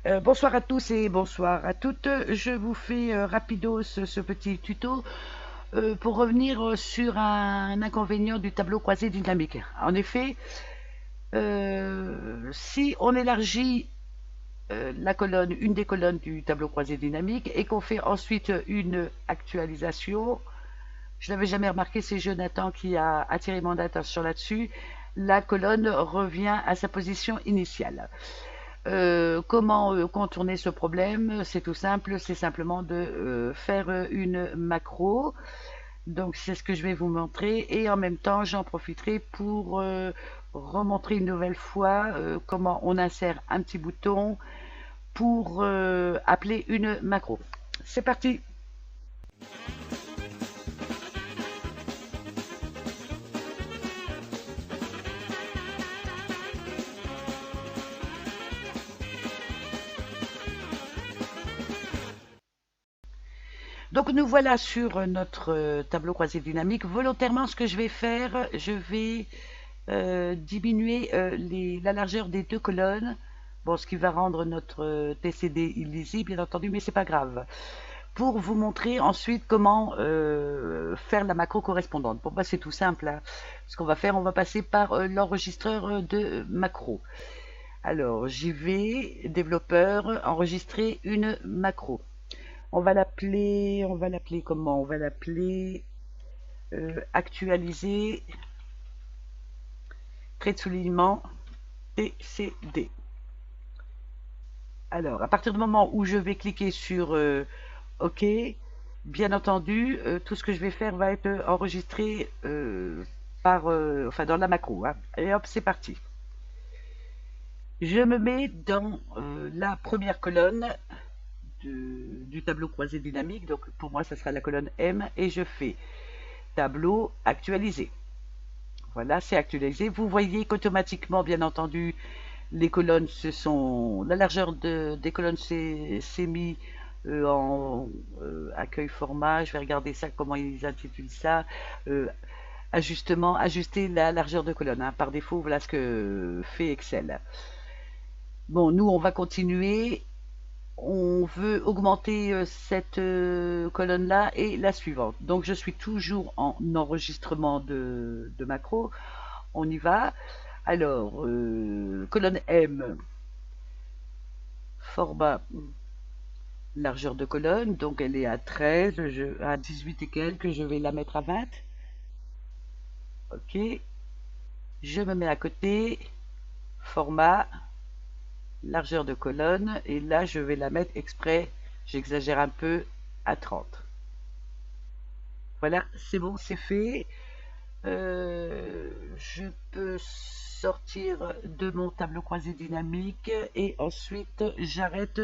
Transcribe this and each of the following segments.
Bonsoir à tous et bonsoir à toutes. Je vous fais rapidos ce petit tuto pour revenir sur un inconvénient du tableau croisé dynamique. En effet, si on élargit une des colonnes du tableau croisé dynamique et qu'on fait ensuite une actualisation, je n'avais jamais remarqué, c'est Jonathan qui a attiré mon attention là-dessus, la colonne revient à sa position initiale. Comment contourner ce problème? C'est tout simple, c'est simplement de faire une macro. Donc c'est ce que je vais vous montrer et en même temps j'en profiterai pour remontrer une nouvelle fois comment on insère un petit bouton pour appeler une macro. C'est parti! Donc nous voilà sur notre tableau croisé dynamique. Volontairement, ce que je vais faire, je vais diminuer la largeur des deux colonnes. Bon, ce qui va rendre notre TCD illisible, bien entendu, mais c'est pas grave. Pour vous montrer ensuite comment faire la macro correspondante. Pour moi, c'est tout simple, hein. Ce qu'on va faire, on va passer par l'enregistreur de macro. Alors, j'y vais, développeur, enregistrer une macro. On va l'appeler comment? On va l'appeler actualiser, trait de soulignement, TCD. Alors, à partir du moment où je vais cliquer sur OK, bien entendu, tout ce que je vais faire va être enregistré enfin dans la macro, hein. Et hop, c'est parti. Je me mets dans la première colonne du tableau croisé dynamique. Donc pour moi, ça sera la colonne M et je fais tableau actualisé. Voilà, c'est actualisé. Vous voyez qu'automatiquement, bien entendu, les colonnes la largeur des colonnes s'est mis en accueil format. Je vais regarder ça, comment ils intitulent ça. Ajuster la largeur de colonne, hein. Par défaut, voilà ce que fait Excel. Bon, nous, on va continuer. On veut augmenter cette colonne-là et la suivante. Donc, je suis toujours en enregistrement de macro. On y va. Alors, colonne M, format, largeur de colonne. Donc, elle est à 13, à 18 et quelques. Je vais la mettre à 20. OK. Je me mets à côté. Format, largeur de colonne. Et là, je vais la mettre exprès. J'exagère un peu à 30. Voilà, c'est bon, c'est fait. Je peux sortir de mon tableau croisé dynamique et ensuite j'arrête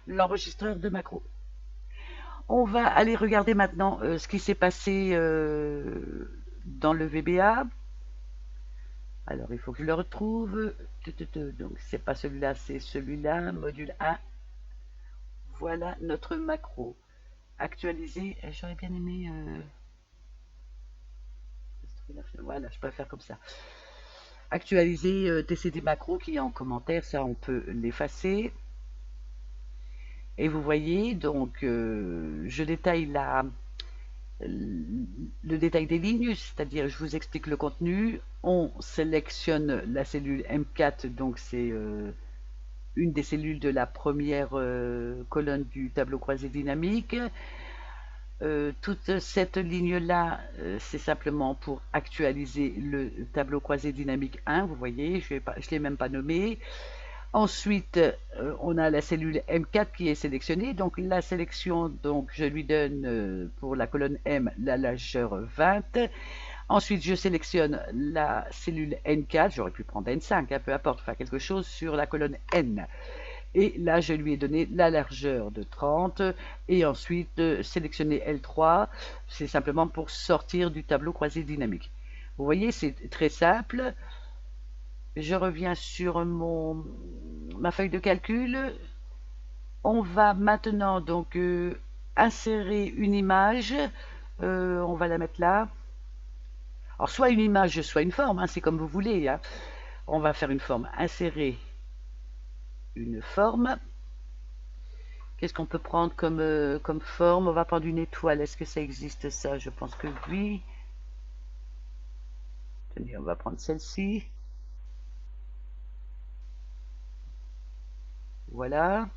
l'enregistreur de macro. On va aller regarder maintenant ce qui s'est passé dans le VBA. Alors il faut que je le retrouve. Donc c'est pas celui-là, c'est celui-là, module 1. Voilà notre macro. Actualisé, j'aurais bien aimé... Voilà, je préfère comme ça. Actualiser TCD macro qui est en commentaire, ça on peut l'effacer. Et vous voyez, donc je détaille le détail des lignes, c'est-à-dire je vous explique le contenu. On sélectionne la cellule M4, donc c'est une des cellules de la première colonne du tableau croisé dynamique. Toute cette ligne-là, c'est simplement pour actualiser le tableau croisé dynamique 1. Vous voyez, je ne l'ai même pas nommé. Ensuite, on a la cellule M4 qui est sélectionnée. Donc la sélection, donc je lui donne pour la colonne M la largeur 20. Ensuite, je sélectionne la cellule N4. J'aurais pu prendre N5, hein, peu importe, enfin quelque chose sur la colonne N. Et là, je lui ai donné la largeur de 30 et ensuite sélectionner L3, c'est simplement pour sortir du tableau croisé dynamique. Vous voyez, c'est très simple. Je reviens sur ma feuille de calcul. On va maintenant donc insérer une image. On va la mettre là. Alors, soit une image, soit une forme, hein, c'est comme vous voulez, hein. On va faire une forme. Insérer une forme. Qu'est-ce qu'on peut prendre comme forme? On va prendre une étoile. Est-ce que ça existe ça? Je pense que oui. Tenez, on va prendre celle-ci. Voilà.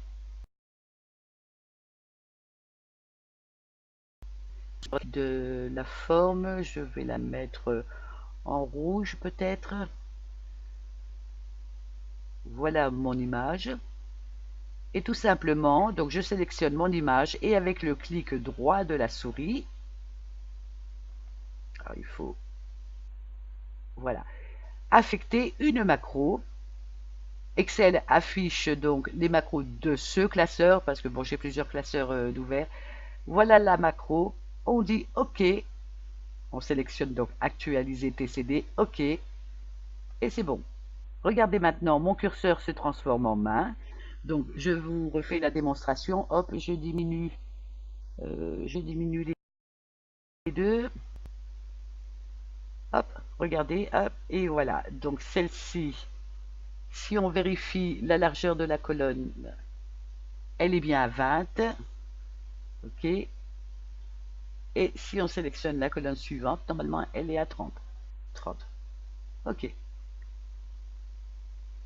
De la forme, je vais la mettre en rouge peut-être. Voilà mon image. Et tout simplement, donc je sélectionne mon image et avec le clic droit de la souris, alors il faut, voilà, affecter une macro. Excel affiche donc les macros de ce classeur, parce que bon, j'ai plusieurs classeurs d'ouverts. Voilà la macro. On dit OK. On sélectionne donc actualiser TCD. OK. Et c'est bon. Regardez maintenant, mon curseur se transforme en main. Donc, je vous refais la démonstration. Hop, je diminue les deux. Hop, regardez, hop, et voilà. Donc, celle-ci, si on vérifie la largeur de la colonne, elle est bien à 20. OK. Et si on sélectionne la colonne suivante, normalement, elle est à 30. 30. OK.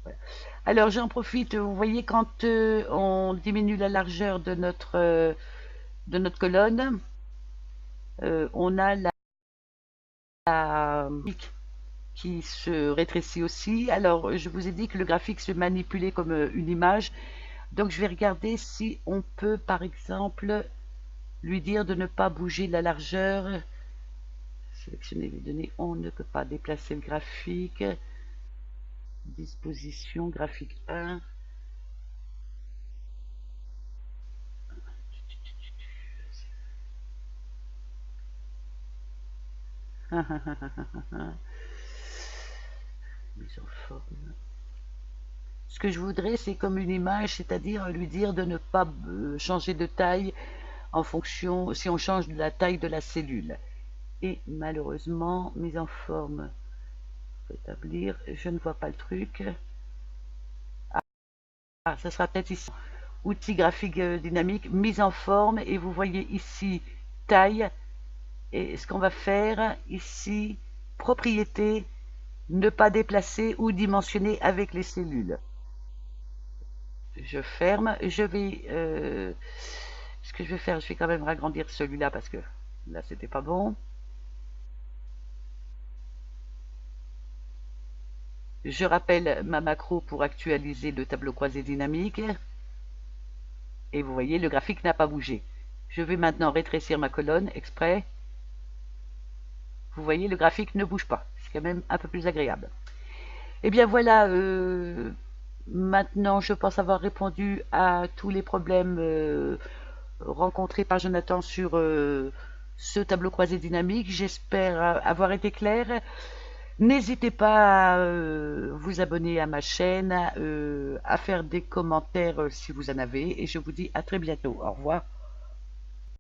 Voilà. Alors, j'en profite, vous voyez, quand on diminue la largeur de notre colonne, on a la qui se rétrécit aussi. Alors, je vous ai dit que le graphique se manipulait comme une image. Donc, je vais regarder si on peut, par exemple, lui dire de ne pas bouger la largeur. Sélectionner les données, on ne peut pas déplacer le graphique. Disposition, graphique 1. Mise en forme. Ce que je voudrais, c'est comme une image, c'est-à-dire lui dire de ne pas changer de taille en fonction, si on change de la taille de la cellule. Et malheureusement, mise en forme, rétablir, je ne vois pas le truc. Ah, ça sera peut-être ici. Outils graphique dynamique, mise en forme, et vous voyez ici taille. Et ce qu'on va faire ici, propriété, ne pas déplacer ou dimensionner avec les cellules. Je ferme, je vais, ce que je vais faire, je vais quand même agrandir celui-là parce que là c'était pas bon. Je rappelle ma macro pour actualiser le tableau croisé dynamique. Et vous voyez, le graphique n'a pas bougé. Je vais maintenant rétrécir ma colonne exprès. Vous voyez, le graphique ne bouge pas. C'est quand même un peu plus agréable. Et bien voilà, maintenant je pense avoir répondu à tous les problèmes rencontrés par Jonathan sur ce tableau croisé dynamique. J'espère avoir été clair. N'hésitez pas à vous abonner à ma chaîne, à faire des commentaires si vous en avez. Et je vous dis à très bientôt. Au revoir.